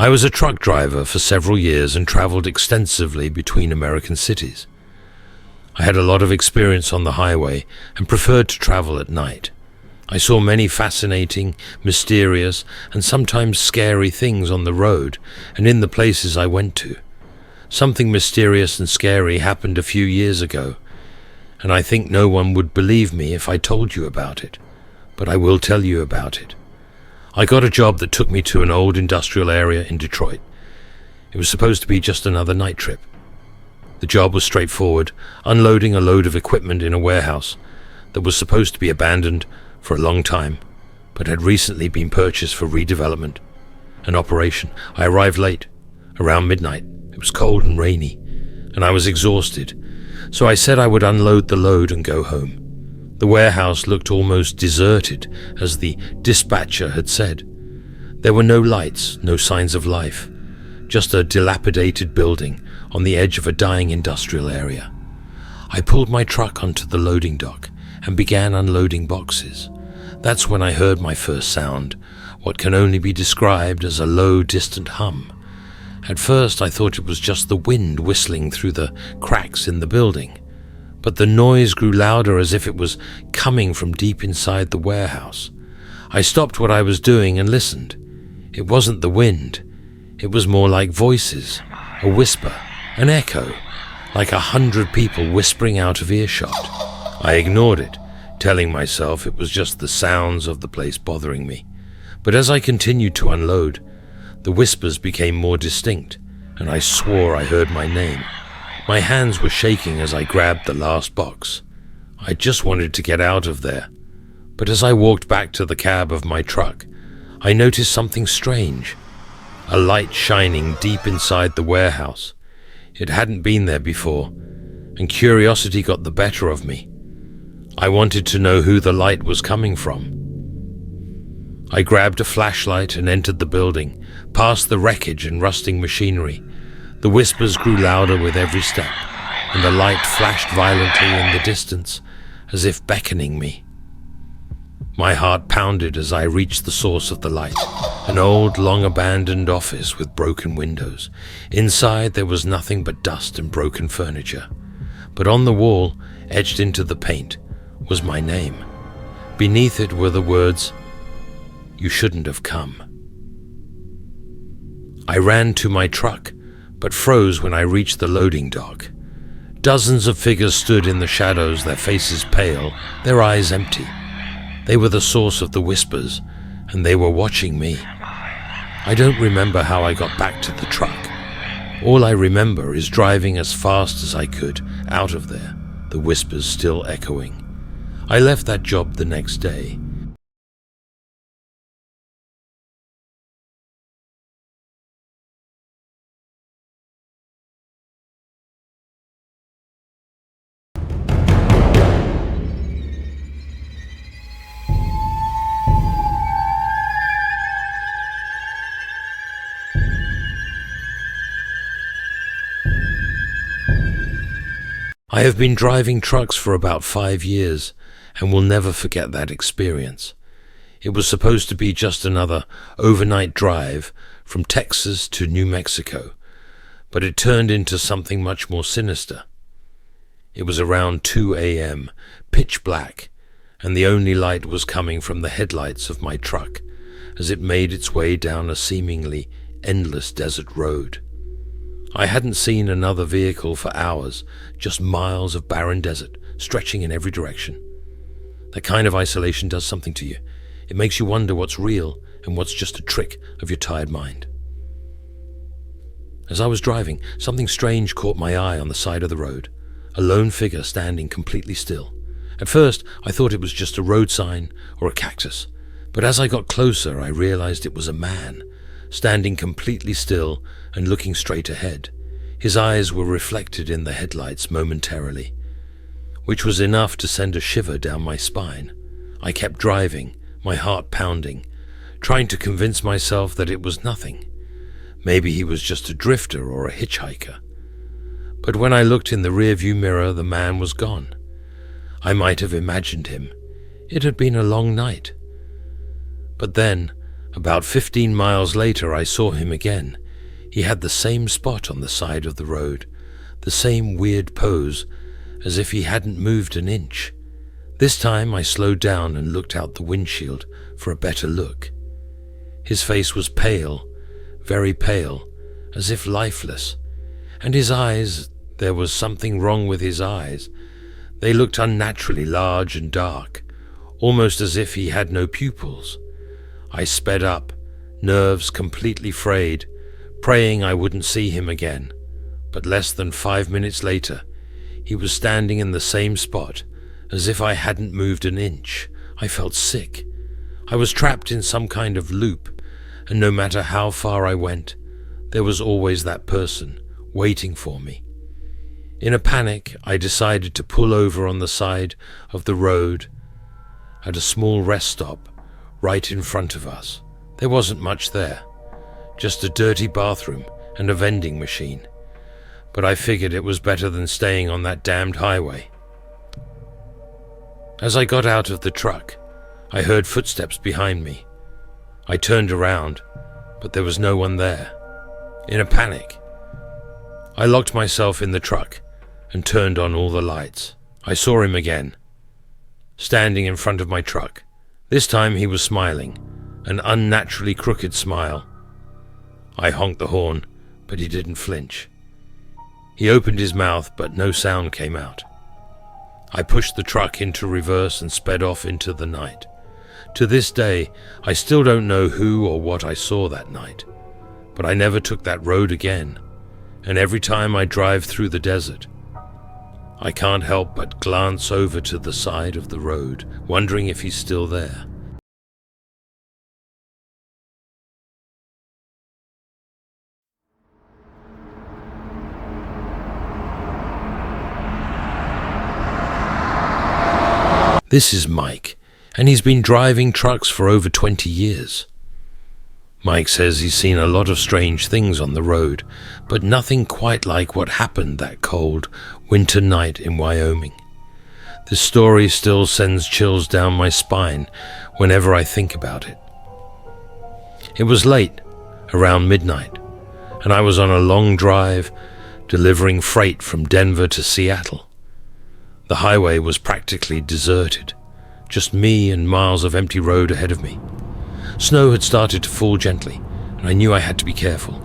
I was a truck driver for several years and traveled extensively between American cities. I had a lot of experience on the highway and preferred to travel at night. I saw many fascinating, mysterious, and sometimes scary things on the road and in the places I went to. Something mysterious and scary happened a few years ago, and I think no one would believe me if I told you about it, but I will tell you about it. I got a job that took me to an old industrial area in Detroit. It was supposed to be just another night trip. The job was straightforward, unloading a load of equipment in a warehouse that was supposed to be abandoned for a long time, but had recently been purchased for redevelopment and operation. I arrived late, around midnight. It was cold and rainy, and I was exhausted, so I said I would unload the load and go home. The warehouse looked almost deserted, as the dispatcher had said. There were no lights, no signs of life, just a dilapidated building on the edge of a dying industrial area. I pulled my truck onto the loading dock and began unloading boxes. That's when I heard my first sound, what can only be described as a low, distant hum. At first I thought it was just the wind whistling through the cracks in the building, but the noise grew louder as if it was coming from deep inside the warehouse. I stopped what I was doing and listened. It wasn't the wind. It was more like voices, a whisper, an echo, like 100 people whispering out of earshot. I ignored it, telling myself it was just the sounds of the place bothering me. But as I continued to unload, the whispers became more distinct, and I swore I heard my name. My hands were shaking as I grabbed the last box. I just wanted to get out of there. But as I walked back to the cab of my truck, I noticed something strange. A light shining deep inside the warehouse. It hadn't been there before, and curiosity got the better of me. I wanted to know who the light was coming from. I grabbed a flashlight and entered the building, past the wreckage and rusting machinery. The whispers grew louder with every step, and the light flashed violently in the distance, as if beckoning me. My heart pounded as I reached the source of the light, an old, long-abandoned office with broken windows. Inside there was nothing but dust and broken furniture. But on the wall, etched into the paint, was my name. Beneath it were the words, "You shouldn't have come." I ran to my truck, but froze when I reached the loading dock. Dozens of figures stood in the shadows, their faces pale, their eyes empty. They were the source of the whispers, and they were watching me. I don't remember how I got back to the truck. All I remember is driving as fast as I could out of there, the whispers still echoing. I left that job the next day. I have been driving trucks for about 5 years and will never forget that experience. It was supposed to be just another overnight drive from Texas to New Mexico, but it turned into something much more sinister. It was around 2 a.m., pitch black, and the only light was coming from the headlights of my truck as it made its way down a seemingly endless desert road. I hadn't seen another vehicle for hours, just miles of barren desert, stretching in every direction. That kind of isolation does something to you. It makes you wonder what's real and what's just a trick of your tired mind. As I was driving, something strange caught my eye on the side of the road, a lone figure standing completely still. At first, I thought it was just a road sign or a cactus, but as I got closer, I realized it was a man, standing completely still and looking straight ahead. His eyes were reflected in the headlights momentarily, which was enough to send a shiver down my spine. I kept driving, my heart pounding, trying to convince myself that it was nothing. Maybe he was just a drifter or a hitchhiker. But when I looked in the rearview mirror, the man was gone. I might have imagined him. It had been a long night. But then, About 15 miles later, I saw him again. He had the same spot on the side of the road, the same weird pose, as if he hadn't moved an inch. This time I slowed down and looked out the windshield for a better look. His face was pale, very pale, as if lifeless, and his eyes, there was something wrong with his eyes. They looked unnaturally large and dark, almost as if he had no pupils. I sped up, nerves completely frayed, praying I wouldn't see him again. But less than 5 minutes later, he was standing in the same spot, as if I hadn't moved an inch. I felt sick. I was trapped in some kind of loop, and no matter how far I went, there was always that person waiting for me. In a panic, I decided to pull over on the side of the road at a small rest stop right in front of us. There wasn't much there, just a dirty bathroom and a vending machine. But I figured it was better than staying on that damned highway. As I got out of the truck, I heard footsteps behind me. I turned around, but there was no one there. In a panic, I locked myself in the truck and turned on all the lights. I saw him again, standing in front of my truck. This time he was smiling, an unnaturally crooked smile. I honked the horn, but he didn't flinch. He opened his mouth, but no sound came out. I pushed the truck into reverse and sped off into the night. To this day, I still don't know who or what I saw that night, but I never took that road again, and every time I drive through the desert, I can't help but glance over to the side of the road, wondering if he's still there. This is Mike, and he's been driving trucks for over 20 years. Mike says he's seen a lot of strange things on the road, but nothing quite like what happened that cold winter night in Wyoming. The story still sends chills down my spine whenever I think about it. It was late, around midnight, and I was on a long drive delivering freight from Denver to Seattle. The highway was practically deserted, just me and miles of empty road ahead of me. Snow had started to fall gently, and I knew I had to be careful.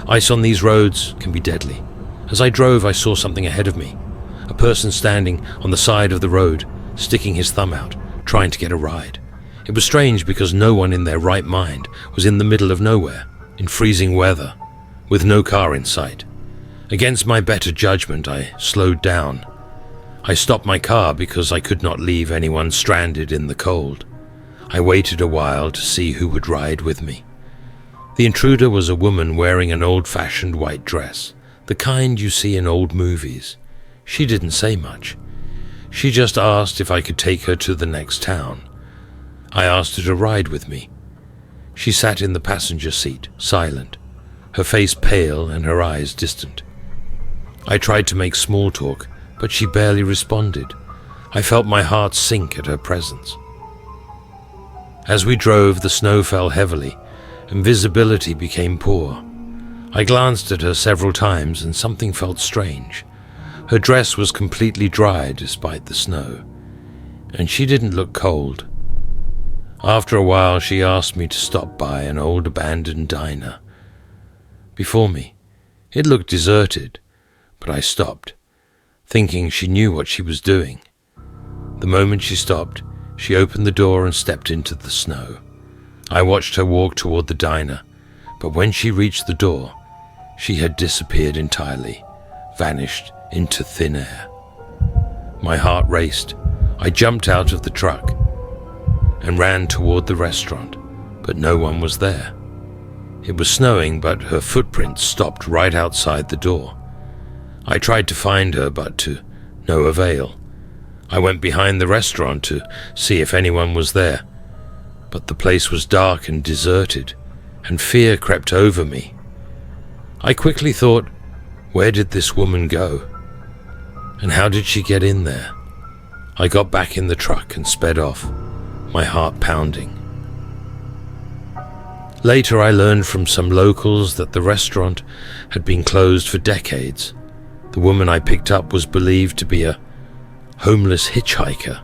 Ice on these roads can be deadly. As I drove, I saw something ahead of me, a person standing on the side of the road, sticking his thumb out, trying to get a ride. It was strange because no one in their right mind was in the middle of nowhere, in freezing weather, with no car in sight. Against my better judgment, I slowed down. I stopped my car because I could not leave anyone stranded in the cold. I waited a while to see who would ride with me. The intruder was a woman wearing an old-fashioned white dress, the kind you see in old movies. She didn't say much. She just asked if I could take her to the next town. I asked her to ride with me. She sat in the passenger seat, silent, her face pale and her eyes distant. I tried to make small talk, but she barely responded. I felt my heart sink at her presence. As we drove, the snow fell heavily, and visibility became poor. I glanced at her several times, and something felt strange. Her dress was completely dry despite the snow, and she didn't look cold. After a while, she asked me to stop by an old abandoned diner. Before me, it looked deserted, but I stopped, thinking she knew what she was doing. The moment she stopped, she opened the door and stepped into the snow. I watched her walk toward the diner, but when she reached the door, she had disappeared entirely, vanished into thin air. My heart raced. I jumped out of the truck and ran toward the restaurant, but no one was there. It was snowing, but her footprints stopped right outside the door. I tried to find her, but to no avail. I went behind the restaurant to see if anyone was there, but the place was dark and deserted, and fear crept over me. I quickly thought, where did this woman go? And how did she get in there? I got back in the truck and sped off, my heart pounding. Later, I learned from some locals that the restaurant had been closed for decades. The woman I picked up was believed to be a homeless hitchhiker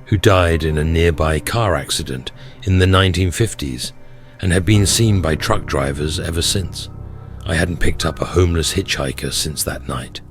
who died in a nearby car accident in the 1950s and had been seen by truck drivers ever since. I hadn't picked up a homeless hitchhiker since that night.